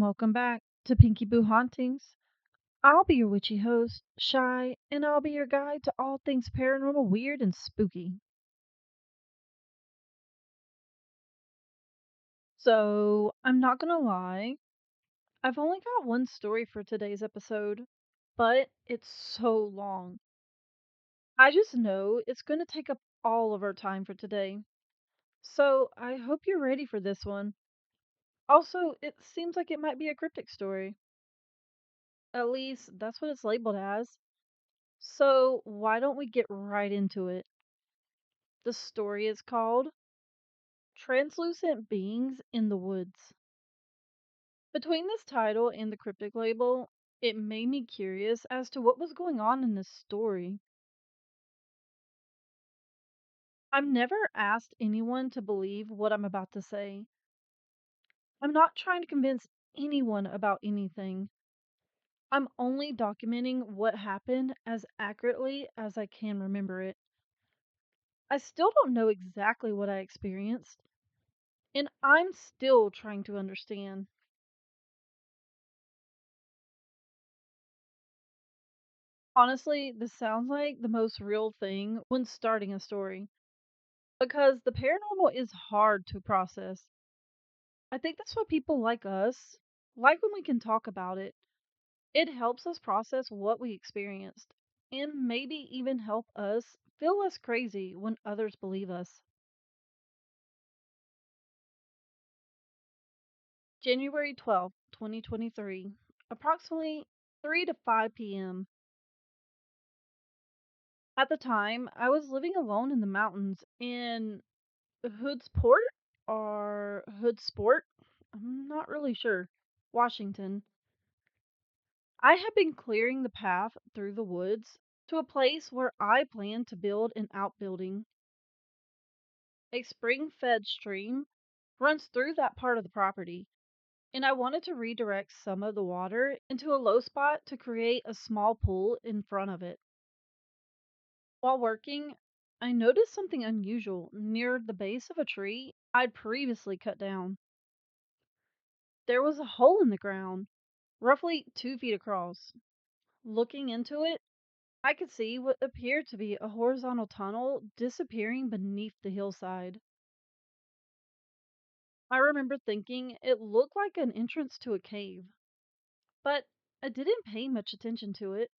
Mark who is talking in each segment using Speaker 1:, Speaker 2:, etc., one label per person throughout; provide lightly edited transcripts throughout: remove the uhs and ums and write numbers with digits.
Speaker 1: welcome back to Pinky Boo Hauntings. I'll be your witchy host, Shy, and I'll be your guide to all things paranormal, weird, and spooky. So, I'm not gonna lie, I've only got one story for today's episode, but it's so long. I just know it's gonna take up all of our time for today. So, I hope you're ready for this one. Also, it seems like it might be a cryptic story. At least, that's what it's labeled as. So, why don't we get right into it? The story is called Translucent Beings in the Woods. Between this title and the cryptic label, it made me curious as to what was going on in this story. I've never asked anyone to believe what I'm about to say. I'm not trying to convince anyone about anything. I'm only documenting what happened as accurately as I can remember it. I still don't know exactly what I experienced, and I'm still trying to understand. Honestly, this sounds like the most real thing when starting a story because the paranormal is hard to process. I think that's why people like us like when we can talk about it. It helps us process what we experienced and maybe even help us feel less crazy when others believe us. January 12th, 2023, approximately 3 to 5 p.m. At the time, I was living alone in the mountains in Hoodsport or Hoodsport? I'm not really sure. Washington. I had been clearing the path through the woods to a place where I planned to build an outbuilding. A spring fed stream runs through that part of the property, and I wanted to redirect some of the water into a low spot to create a small pool in front of it. While working, I noticed something unusual near the base of a tree I'd previously cut down. There was a hole in the ground, roughly 2 feet across. Looking into it, I could see what appeared to be a horizontal tunnel disappearing beneath the hillside. I remember thinking it looked like an entrance to a cave, but I didn't pay much attention to it.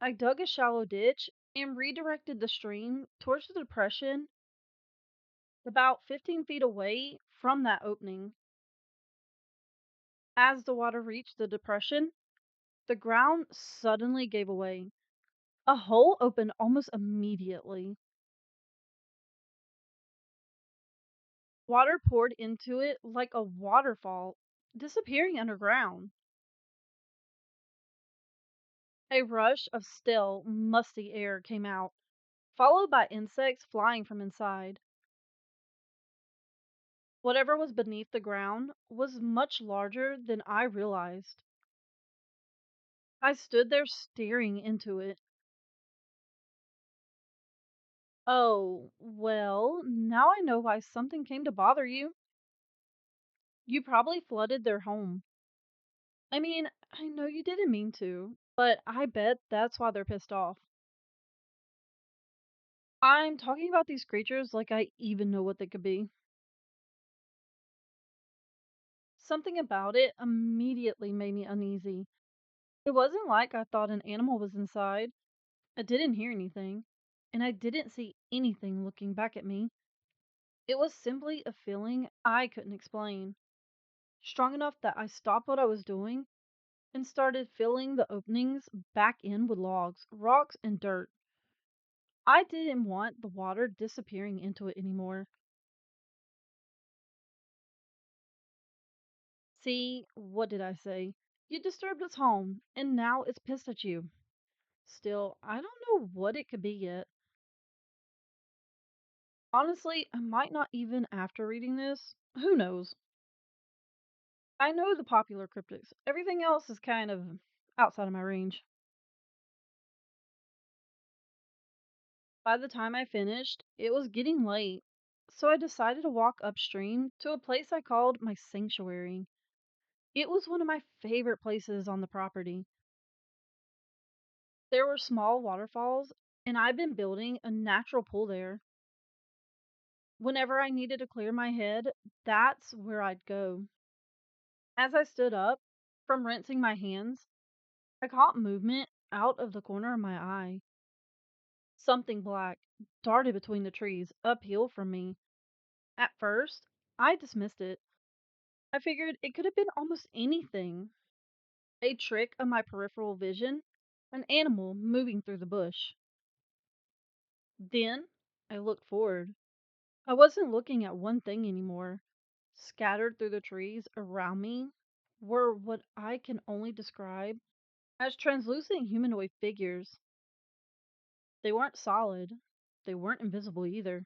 Speaker 1: I dug a shallow ditch and redirected the stream towards the depression about 15 feet away from that opening. As the water reached the depression, the ground suddenly gave away. A hole opened almost immediately. Water poured into it like a waterfall, disappearing underground. A rush of stale, musty air came out, followed by insects flying from inside. Whatever was beneath the ground was much larger than I realized. I stood there staring into it. Oh, well, now I know why something came to bother you. You probably flooded their home. I mean, I know you didn't mean to, but I bet that's why they're pissed off. I'm talking about these creatures like I even know what they could be. Something about it immediately made me uneasy. It wasn't like I thought an animal was inside. I didn't hear anything, and I didn't see anything looking back at me. It was simply a feeling I couldn't explain, strong enough that I stopped what I was doing and started filling the openings back in with logs, rocks, and dirt. I didn't want the water disappearing into it anymore. See, what did I say? You disturbed its home, and now it's pissed at you. Still, I don't know what it could be yet. Honestly, I might not even after reading this. Who knows? I know the popular cryptids. Everything else is kind of outside of my range. By the time I finished, it was getting late, so I decided to walk upstream to a place I called my sanctuary. It was one of my favorite places on the property. There were small waterfalls, and I've been building a natural pool there. Whenever I needed to clear my head, that's where I'd go. As I stood up from rinsing my hands, I caught movement out of the corner of my eye. Something black darted between the trees uphill from me. At first, I dismissed it. I figured it could have been almost anything, a trick of my peripheral vision, an animal moving through the bush. Then I looked forward. I wasn't looking at one thing anymore. Scattered through the trees around me were what I can only describe as translucent humanoid figures. They weren't solid, they weren't invisible either.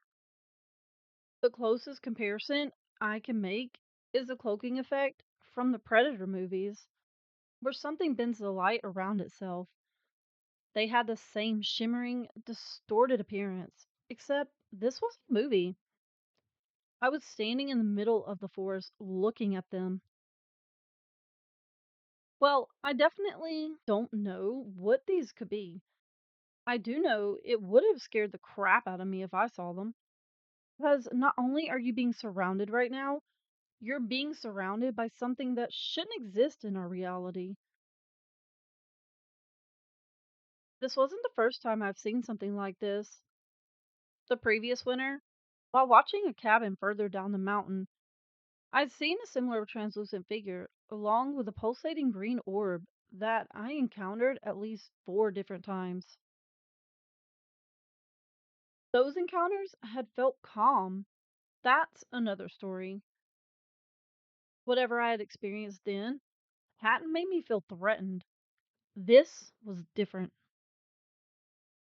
Speaker 1: The closest comparison I can make is the cloaking effect from the Predator movies, where something bends the light around itself. They had the same shimmering, distorted appearance, except this was a movie. I was standing in the middle of the forest looking at them. Well, I definitely don't know what these could be. I do know it would have scared the crap out of me if I saw them. Because not only are you being surrounded right now, you're being surrounded by something that shouldn't exist in our reality. This wasn't the first time I've seen something like this. The previous winter, while watching a cabin further down the mountain, I'd seen a similar translucent figure, along with a pulsating green orb that I encountered at least 4 different times. Those encounters had felt calm. That's another story. Whatever I had experienced then hadn't made me feel threatened. This was different.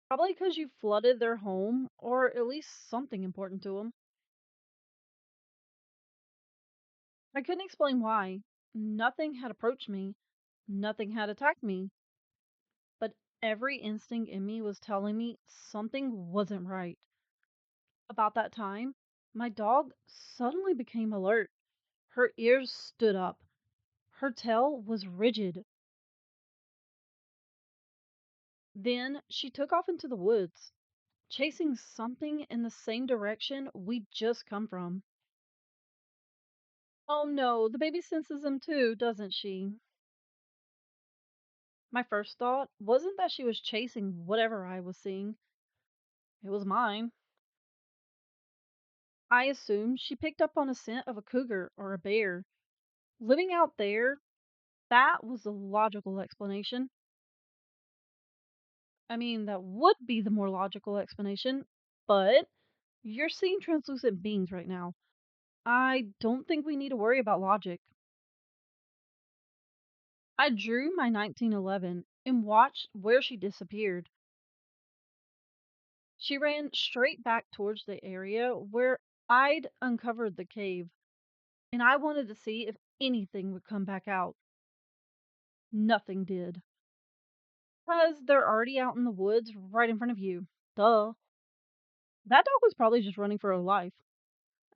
Speaker 1: Probably because you flooded their home, or at least something important to them. I couldn't explain why. Nothing had approached me, nothing had attacked me, but every instinct in me was telling me something wasn't right. About that time, my dog suddenly became alert. Her ears stood up. Her tail was rigid. Then she took off into the woods, chasing something in the same direction we'd just come from. Oh no, the baby senses them too, doesn't she? My first thought wasn't that she was chasing whatever I was seeing, it was mine. I assumed she picked up on a scent of a cougar or a bear. Living out there, that was the logical explanation. I mean, that would be the more logical explanation, but you're seeing translucent beings right now. I don't think we need to worry about logic. I drew my 1911 and watched where she disappeared. She ran straight back towards the area where I'd uncovered the cave, and I wanted to see if anything would come back out. Nothing did. Because they're already out in the woods right in front of you. Duh. That dog was probably just running for her life,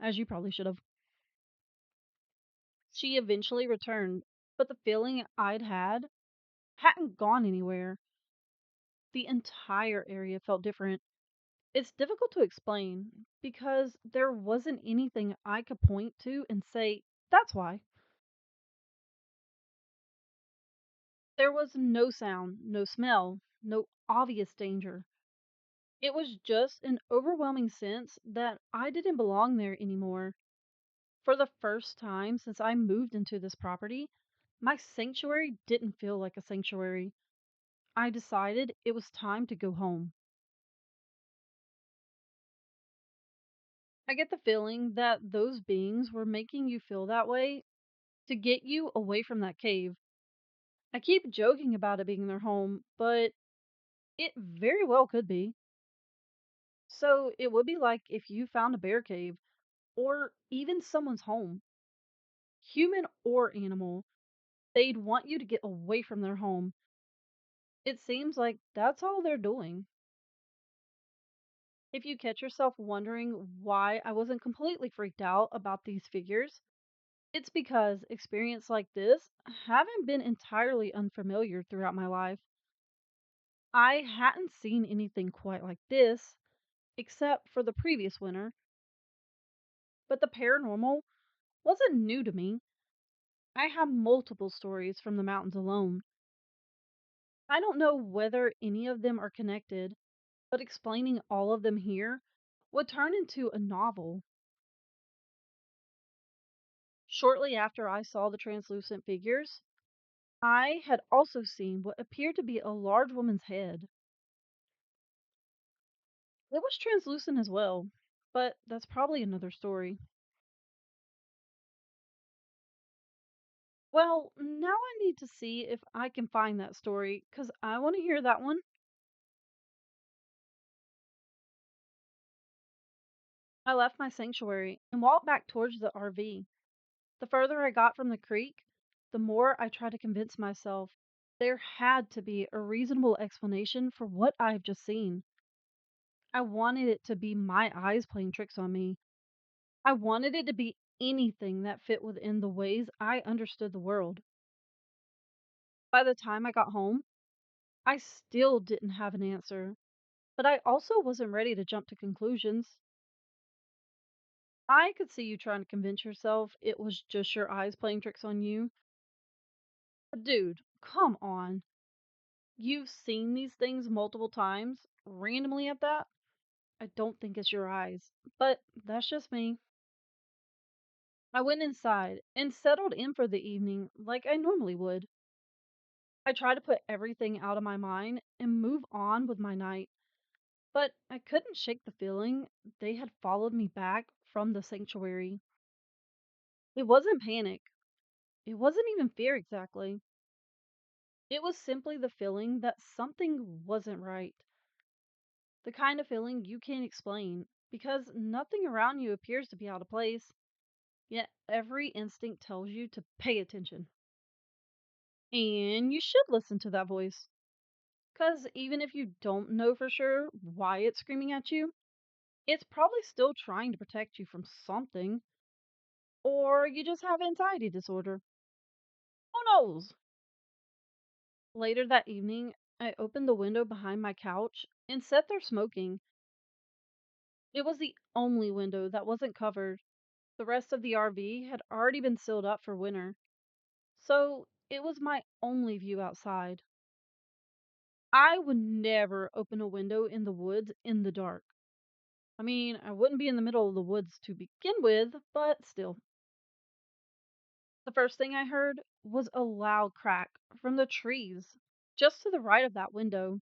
Speaker 1: as you probably should have. She eventually returned, but the feeling I'd had hadn't gone anywhere. The entire area felt different. It's difficult to explain because there wasn't anything I could point to and say, that's why. There was no sound, no smell, no obvious danger. It was just an overwhelming sense that I didn't belong there anymore. For the first time since I moved into this property, my sanctuary didn't feel like a sanctuary. I decided it was time to go home. I get the feeling that those beings were making you feel that way to get you away from that cave. I keep joking about it being their home, but it very well could be. So it would be like if you found a bear cave, or even someone's home, human or animal, they'd want you to get away from their home. It seems like that's all they're doing. If you catch yourself wondering why I wasn't completely freaked out about these figures, It's because experience like this haven't been entirely unfamiliar throughout my life. I hadn't seen anything quite like this, except for the previous winter, but the paranormal wasn't new to me. I have multiple stories from the mountains alone. I don't know whether any of them are connected, but explaining all of them here would turn into a novel. Shortly after I saw the translucent figures, I had also seen what appeared to be a large woman's head. It was translucent as well, but that's probably another story. Well, now I need to see if I can find that story because I want to hear that one. I left my sanctuary and walked back towards the RV. The further I got from the creek, the more I tried to convince myself there had to be a reasonable explanation for what I've just seen. I wanted it to be my eyes playing tricks on me. I wanted it to be anything that fit within the ways I understood the world. By the time I got home, I still didn't have an answer, but I also wasn't ready to jump to conclusions. I could see you trying to convince yourself it was just your eyes playing tricks on you. But dude, come on. You've seen these things multiple times, randomly at that? I don't think it's your eyes, but that's just me. I went inside and settled in for the evening like I normally would. I tried to put everything out of my mind and move on with my night, but I couldn't shake the feeling they had followed me back from the sanctuary. It wasn't panic. It wasn't even fear exactly. It was simply the feeling that something wasn't right. The kind of feeling you can't explain because nothing around you appears to be out of place, yet every instinct tells you to pay attention. And you should listen to that voice. Because even if you don't know for sure why it's screaming at you, it's probably still trying to protect you from something. Or you just have anxiety disorder. Who knows? Later that evening, I opened the window behind my couch and sat there smoking. It was the only window that wasn't covered. The rest of the RV had already been sealed up for winter, so it was my only view outside. I would never open a window in the woods in the dark. I mean, I wouldn't be in the middle of the woods to begin with, but still. The first thing I heard was a loud crack from the trees just to the right of that window.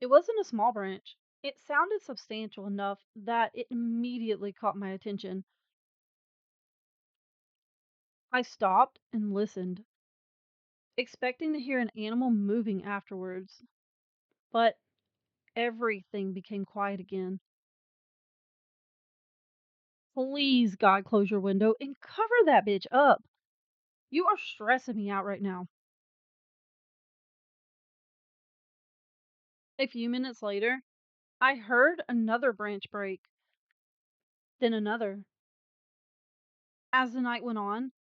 Speaker 1: It wasn't a small branch. It sounded substantial enough that it immediately caught my attention. I stopped and listened, expecting to hear an animal moving afterwards, but everything became quiet again. Please, God, close your window and cover that bitch up. You are stressing me out right now. A few minutes later, I heard another branch break, then another. As the night went on,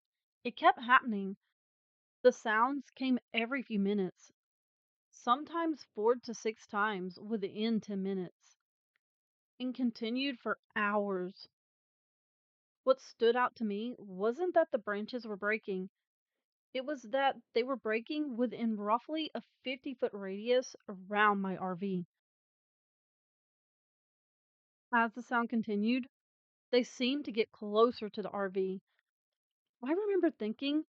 Speaker 1: it kept happening. The sounds came every few minutes, sometimes 4 to 6 times within 10 minutes, and continued for hours. What stood out to me wasn't that the branches were breaking, it was that they were breaking within roughly a 50-foot radius around my RV. As the sound continued, they seemed to get closer to the RV. I remember thinking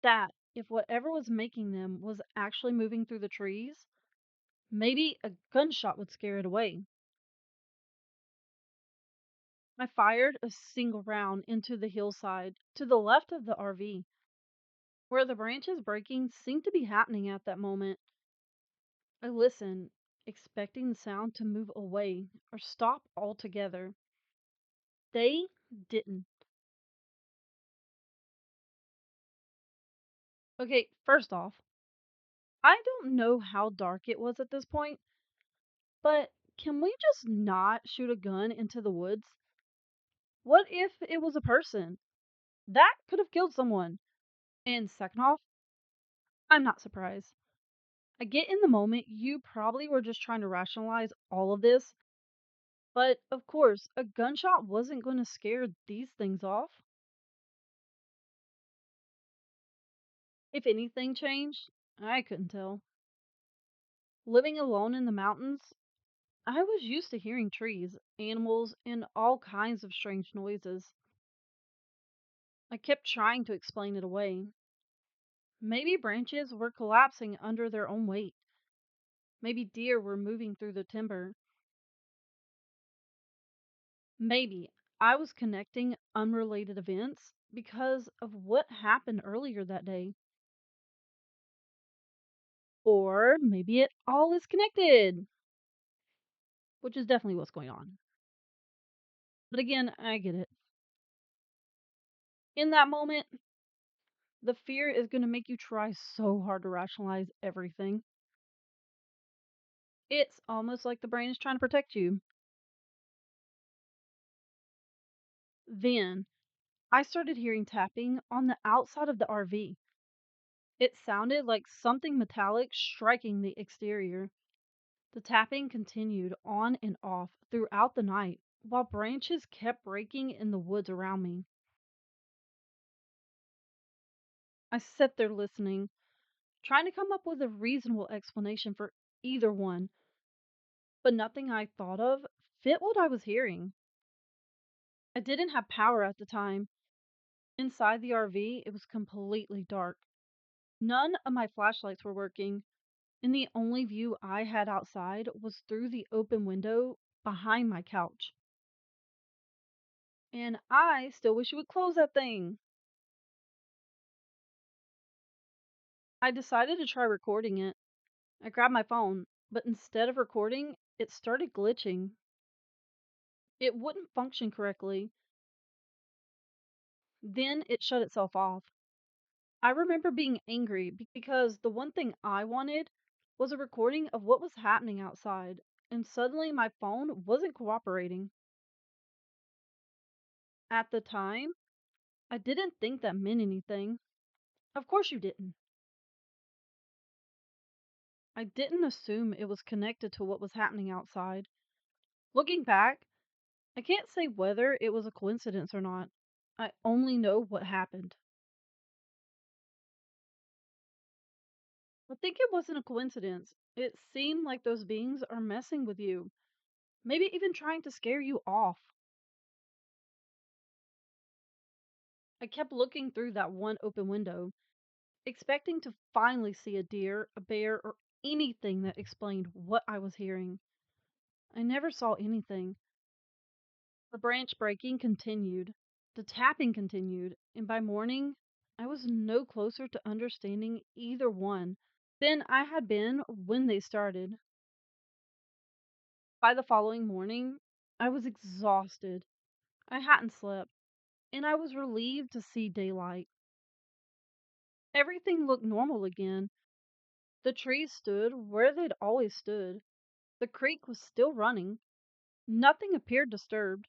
Speaker 1: that if whatever was making them was actually moving through the trees, maybe a gunshot would scare it away. I fired a single round into the hillside to the left of the RV, where the branches breaking seemed to be happening at that moment. I listened, expecting the sound to move away or stop altogether. They didn't. Okay, first off, I don't know how dark it was at this point, but can we just not shoot a gun into the woods? What if it was a person? That could have killed someone. And second off, I'm not surprised. I get in the moment you probably were just trying to rationalize all of this, but of course, a gunshot wasn't going to scare these things off. If anything changed, I couldn't tell. Living alone in the mountains, I was used to hearing trees, animals, and all kinds of strange noises. I kept trying to explain it away. Maybe branches were collapsing under their own weight. Maybe deer were moving through the timber. Maybe I was connecting unrelated events because of what happened earlier that day. Or maybe it all is connected, which is definitely what's going on. But again, I get it. In that moment, the fear is going to make you try so hard to rationalize everything. It's almost like the brain is trying to protect you. Then I started hearing tapping on the outside of the RV. It sounded like something metallic striking the exterior. The tapping continued on and off throughout the night while branches kept breaking in the woods around me. I sat there listening, trying to come up with a reasonable explanation for either one, but nothing I thought of fit what I was hearing. I didn't have power at the time. Inside the RV, it was completely dark. None of my flashlights were working, and the only view I had outside was through the open window behind my couch. And I still wish you would close that thing. I decided to try recording it. I grabbed my phone, but instead of recording, it started glitching. It wouldn't function correctly. Then it shut itself off. I remember being angry because the one thing I wanted was a recording of what was happening outside, and suddenly my phone wasn't cooperating. At the time, I didn't think that meant anything. Of course you didn't. I didn't assume it was connected to what was happening outside. Looking back, I can't say whether it was a coincidence or not. I only know what happened. I think it wasn't a coincidence. It seemed like those beings are messing with you, maybe even trying to scare you off. I kept looking through that one open window, expecting to finally see a deer, a bear, or anything that explained what I was hearing. I never saw anything. The branch breaking continued, the tapping continued, and by morning, I was no closer to understanding either one than I had been when they started. By the following morning, I was exhausted. I hadn't slept, and I was relieved to see daylight. Everything looked normal again. The trees stood where they'd always stood. The creek was still running. Nothing appeared disturbed.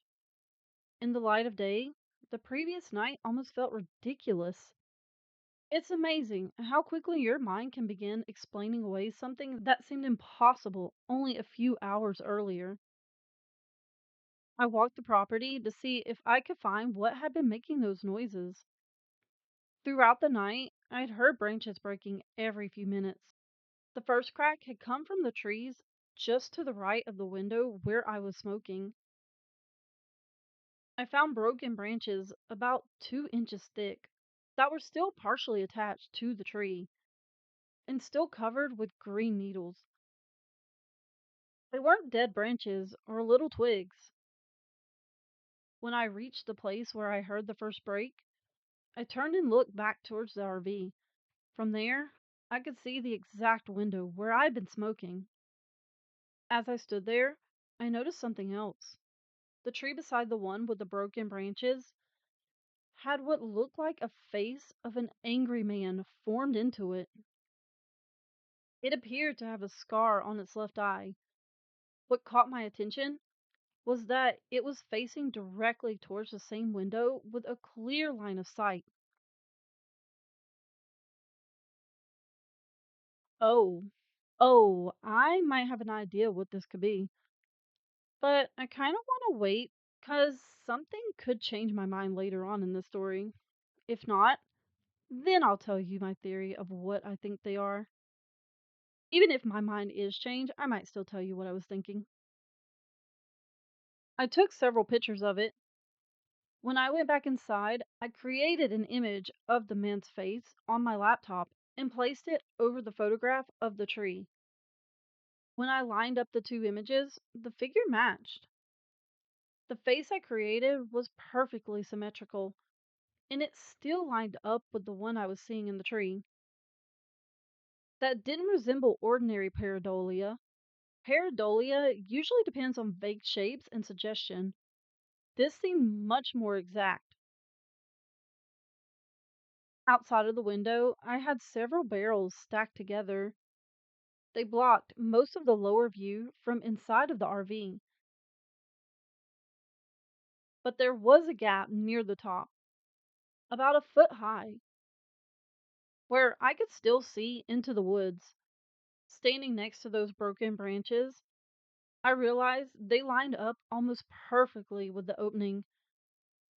Speaker 1: In the light of day, the previous night almost felt ridiculous. It's amazing how quickly your mind can begin explaining away something that seemed impossible only a few hours earlier. I walked the property to see if I could find what had been making those noises. Throughout the night, I'd heard branches breaking every few minutes. The first crack had come from the trees just to the right of the window where I was smoking. I found broken branches about 2 inches thick that were still partially attached to the tree and still covered with green needles. They weren't dead branches or little twigs. When I reached the place where I heard the first break, I turned and looked back towards the RV. From there, I could see the exact window where I'd been smoking. As I stood there, I noticed something else. The tree beside the one with the broken branches had what looked like a face of an angry man formed into it. It appeared to have a scar on its left eye. What caught my attention? was that it was facing directly towards the same window with a clear line of sight. Oh, I might have an idea what this could be, but I kind of want to wait because something could change my mind later on in the story. If not, then I'll tell you my theory of what I think they are. Even if my mind is changed, I might still tell you what I was thinking. I took several pictures of it. When I went back inside, I created an image of the man's face on my laptop and placed it over the photograph of the tree. When I lined up the two images, the figure matched. The face I created was perfectly symmetrical, and it still lined up with the one I was seeing in the tree. That didn't resemble ordinary pareidolia. Pareidolia usually depends on vague shapes and suggestion. This seemed much more exact. Outside of the window, I had several barrels stacked together. They blocked most of the lower view from inside of the RV, but there was a gap near the top, about a foot high, where I could still see into the woods. Standing next to those broken branches, I realized they lined up almost perfectly with the opening.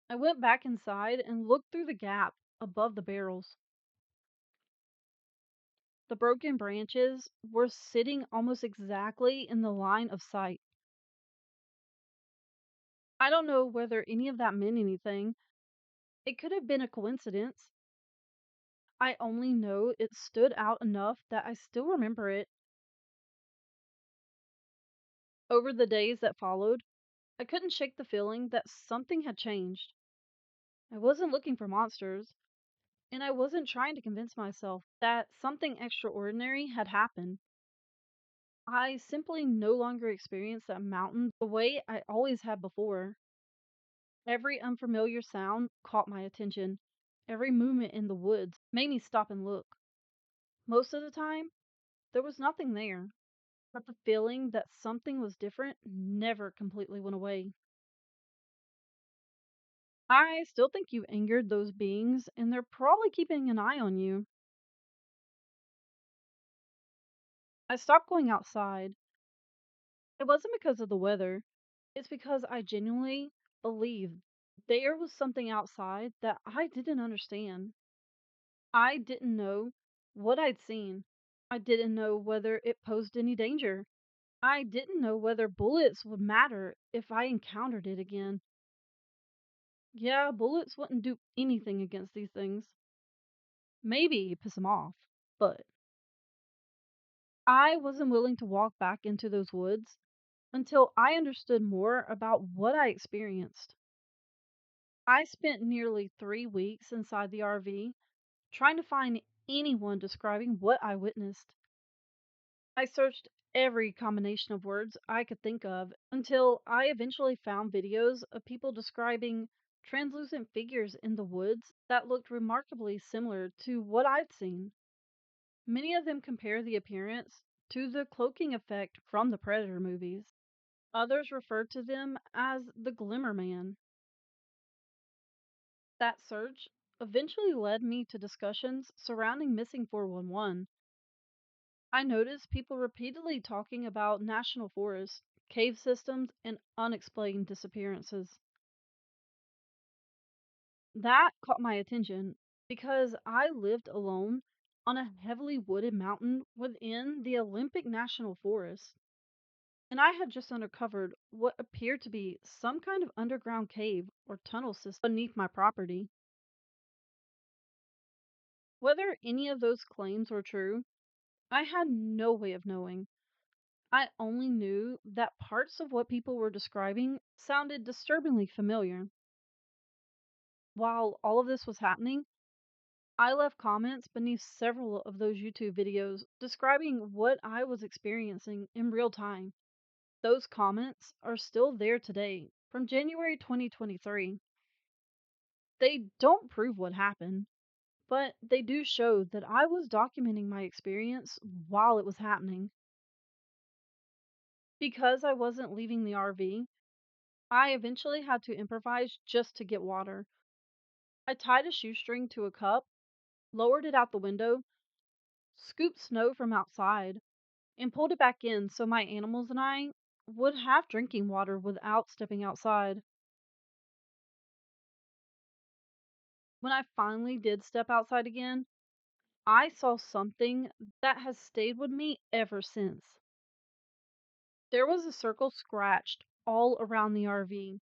Speaker 1: I went back inside and looked through the gap above the barrels. The broken branches were sitting almost exactly in the line of sight. I don't know whether any of that meant anything. It could have been a coincidence. I only know it stood out enough that I still remember it. Over the days that followed, I couldn't shake the feeling that something had changed. I wasn't looking for monsters, and I wasn't trying to convince myself that something extraordinary had happened. I simply no longer experienced that mountain the way I always had before. Every unfamiliar sound caught my attention. Every movement in the woods made me stop and look. Most of the time, there was nothing there, but the feeling that something was different never completely went away. I still think you angered those beings, and they're probably keeping an eye on you. I stopped going outside. It wasn't because of the weather, it's because I genuinely believed there was something outside that I didn't understand. I didn't know what I'd seen. I didn't know whether it posed any danger. I didn't know whether bullets would matter if I encountered it again. Yeah, bullets wouldn't do anything against these things. Maybe piss them off, but I wasn't willing to walk back into those woods until I understood more about what I experienced. I spent nearly 3 weeks inside the RV trying to find anyone describing what I witnessed. I searched every combination of words I could think of until I eventually found videos of people describing translucent figures in the woods that looked remarkably similar to what I'd seen. Many of them compare the appearance to the cloaking effect from the Predator movies. Others refer to them as the Glimmer Man. That search eventually led me to discussions surrounding Missing 411. I noticed people repeatedly talking about national forests, cave systems, and unexplained disappearances. That caught my attention because I lived alone on a heavily wooded mountain within the Olympic National Forest, and I had just uncovered what appeared to be some kind of underground cave or tunnel system beneath my property. Whether any of those claims were true, I had no way of knowing. I only knew that parts of what people were describing sounded disturbingly familiar. While all of this was happening, I left comments beneath several of those YouTube videos describing what I was experiencing in real time. Those comments are still there today from January 2023. They don't prove what happened, but they do show that I was documenting my experience while it was happening. Because I wasn't leaving the RV, I eventually had to improvise just to get water. I tied a shoestring to a cup, lowered it out the window, scooped snow from outside, and pulled it back in so my animals and I would have drinking water without stepping outside. When I finally did step outside again, I saw something that has stayed with me ever since. There was a circle scratched all around the RV.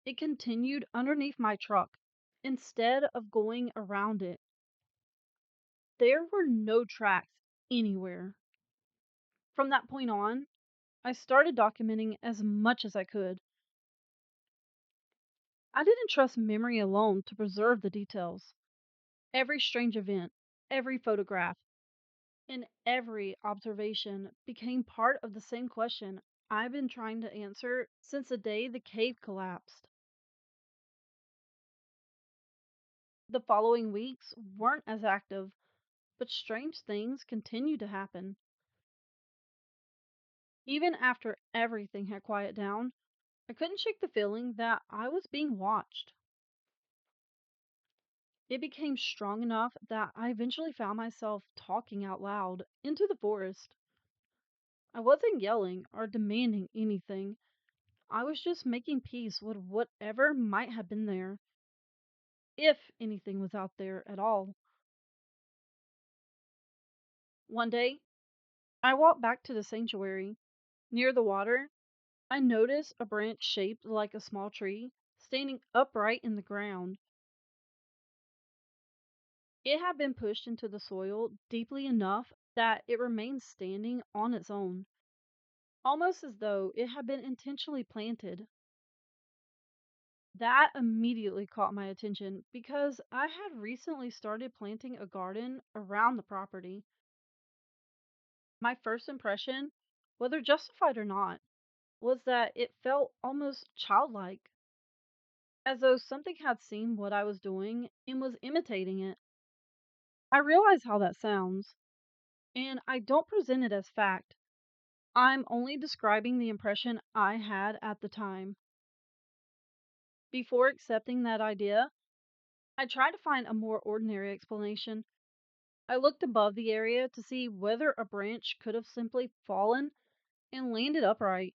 Speaker 1: It continued underneath my truck instead of going around it. There were no tracks anywhere. From that point on, I started documenting as much as I could. I didn't trust memory alone to preserve the details. Every strange event, every photograph, and every observation became part of the same question I've been trying to answer since the day the cave collapsed. The following weeks weren't as active, but strange things continued to happen. Even after everything had quieted down, I couldn't shake the feeling that I was being watched. It became strong enough that I eventually found myself talking out loud into the forest. I wasn't yelling or demanding anything. I was just making peace with whatever might have been there, if anything was out there at all. One day, I walked back to the sanctuary. Near the water, I noticed a branch shaped like a small tree standing upright in the ground. It had been pushed into the soil deeply enough that it remained standing on its own, almost as though it had been intentionally planted. That immediately caught my attention because I had recently started planting a garden around the property. My first impression, whether justified or not, was that it felt almost childlike, as though something had seen what I was doing and was imitating it. I realize how that sounds, and I don't present it as fact. I'm only describing the impression I had at the time. Before accepting that idea, I tried to find a more ordinary explanation. I looked above the area to see whether a branch could have simply fallen and landed upright.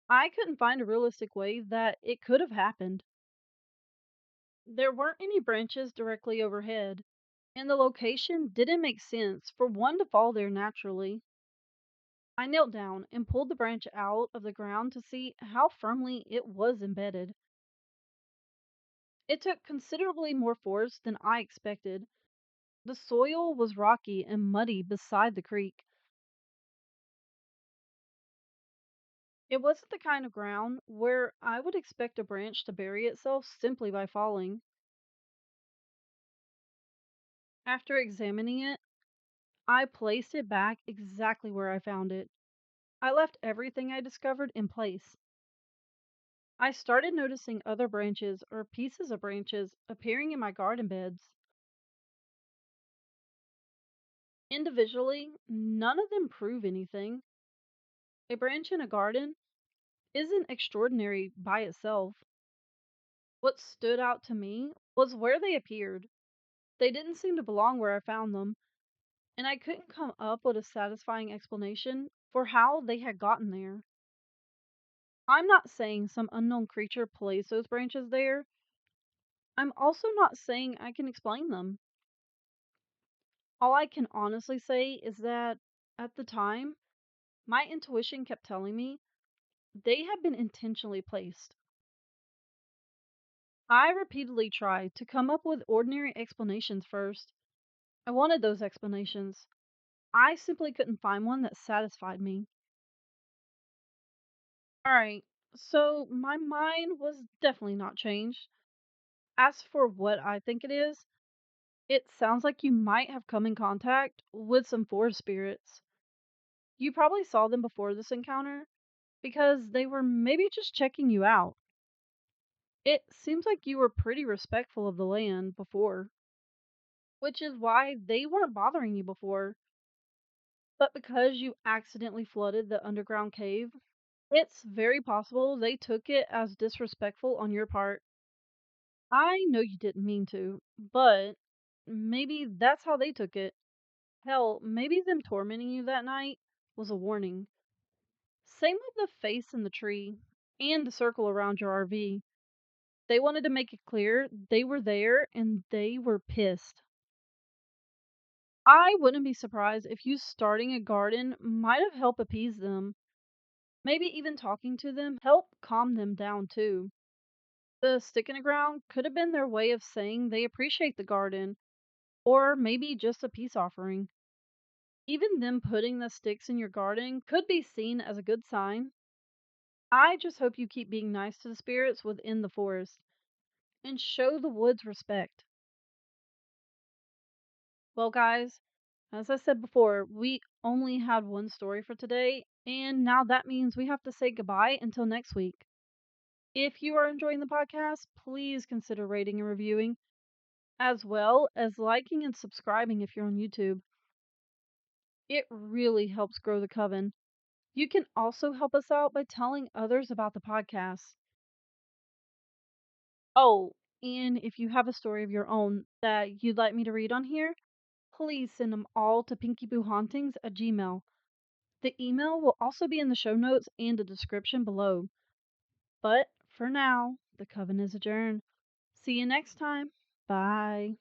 Speaker 1: I couldn't find a realistic way that it could have happened. There weren't any branches directly overhead, and the location didn't make sense for one to fall there naturally. I knelt down and pulled the branch out of the ground to see how firmly it was embedded. It took considerably more force than I expected. The soil was rocky and muddy beside the creek. It wasn't the kind of ground where I would expect a branch to bury itself simply by falling. After examining it, I placed it back exactly where I found it. I left everything I discovered in place. I started noticing other branches or pieces of branches appearing in my garden beds. Individually, none of them prove anything. A branch in a garden isn't extraordinary by itself. What stood out to me was where they appeared. They didn't seem to belong where I found them, and I couldn't come up with a satisfying explanation for how they had gotten there. I'm not saying some unknown creature placed those branches there. I'm also not saying I can explain them. All I can honestly say is that at the time, my intuition kept telling me they had been intentionally placed. I repeatedly tried to come up with ordinary explanations first. I wanted those explanations. I simply couldn't find one that satisfied me. Alright, so my mind was definitely not changed. As for what I think it is, it sounds like you might have come in contact with some forest spirits. You probably saw them before this encounter because they were maybe just checking you out. It seems like you were pretty respectful of the land before, which is why they weren't bothering you before. But because you accidentally flooded the underground cave, It's very possible they took it as disrespectful on your part. I know you didn't mean to, but maybe that's how they took it. Hell, maybe them tormenting you that night was a warning. Same with the face in the tree and the circle around your RV. They wanted to make it clear they were there and they were pissed. I wouldn't be surprised if you starting a garden might have helped appease them. Maybe even talking to them helped calm them down too. The stick in the ground could have been their way of saying they appreciate the garden, or maybe just a peace offering. Even them putting the sticks in your garden could be seen as a good sign. I just hope you keep being nice to the spirits within the forest and show the woods respect. Well, guys, as I said before, we only had one story for today, and now that means we have to say goodbye until next week. If you are enjoying the podcast, please consider rating and reviewing, as well as liking and subscribing if you're on YouTube. It really helps grow the coven. You can also help us out by telling others about the podcast. Oh, and if you have a story of your own that you'd like me to read on here, please send them all to pinkyboohauntings at gmail. The email will also be in the show notes and the description below. But for now, the coven is adjourned. See you next time. Bye.